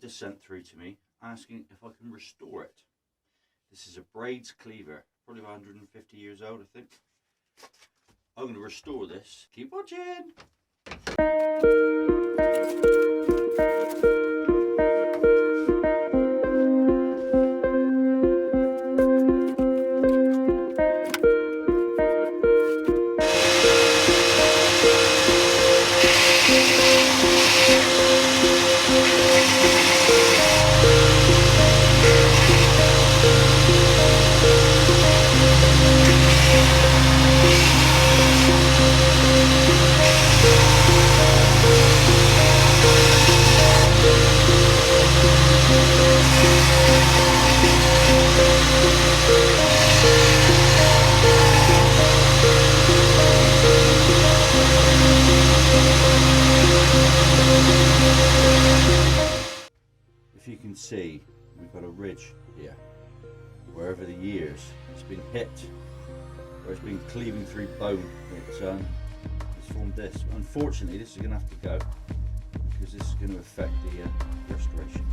letter sent through to me asking if I can restore it. This is a braids cleaver, probably 150 years old, I think. I'm going to restore this. Keep watching. If you can see, we've got a ridge here where over the years it's been hit, where it's been cleaving through bone. It's formed this. Unfortunately, this is going to have to go because this is going to affect the restoration.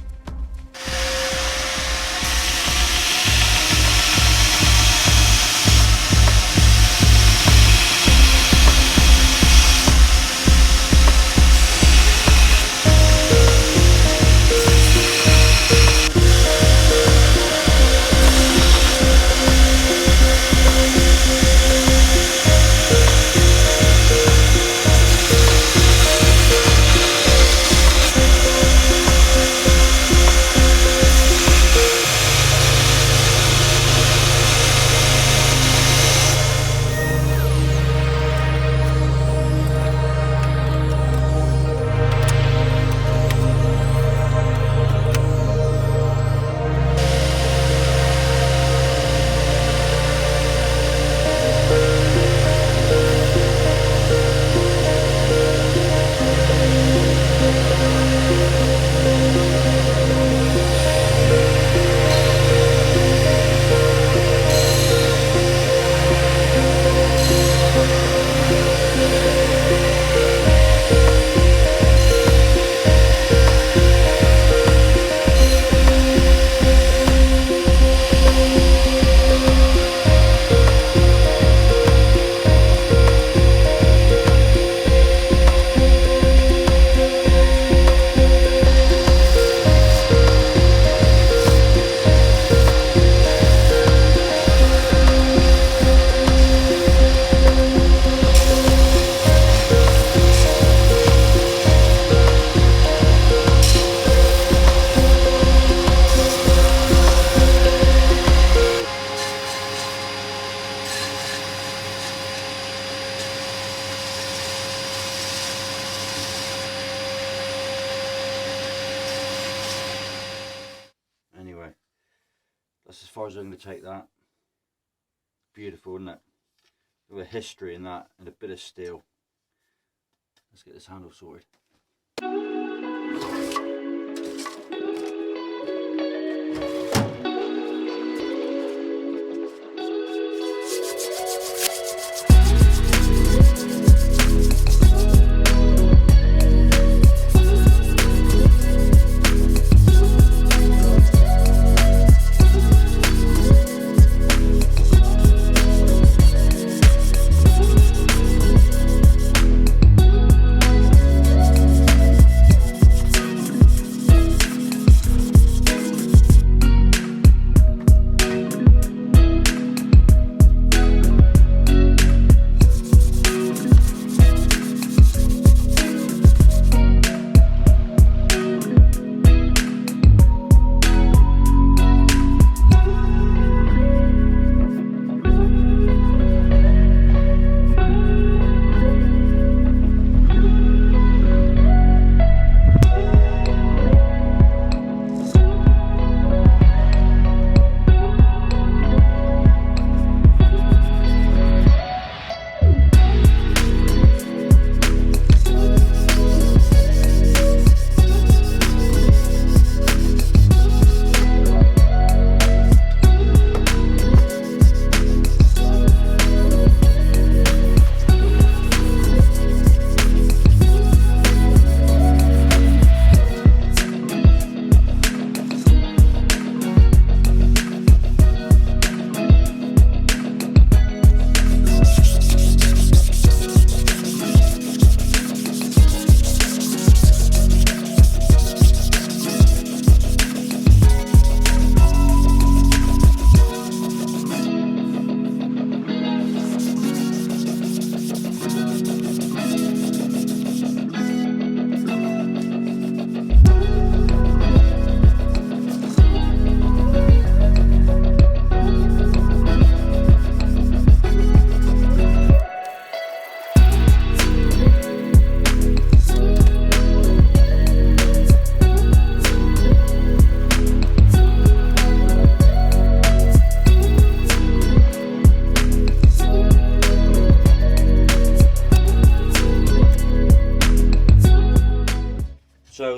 Anyway, that's as far as I'm going to take that. Beautiful, isn't it? With a history in that and a bit of steel. Let's get this handle sorted.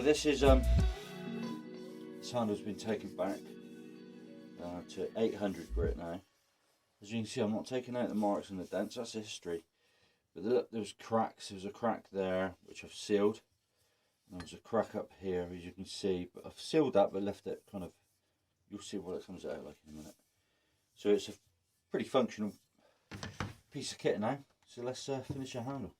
this is this handle's been taken back to 800 grit now. As you can see, I'm not taking out the marks and the dents, that's history. But look, there's cracks, there's a crack there which I've sealed. And there's a crack up here, as you can see, but I've sealed that but left it kind of, you'll see what it comes out like in a minute. So it's a pretty functional piece of kit now. So let's finish our handle.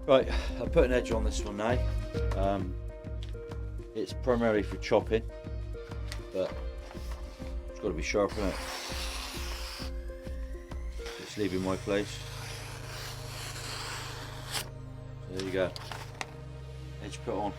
Right, I put an edge on this one now. It's primarily for chopping, but it's got to be sharp, isn't it? Just leaving my place. So there you go. Edge put on.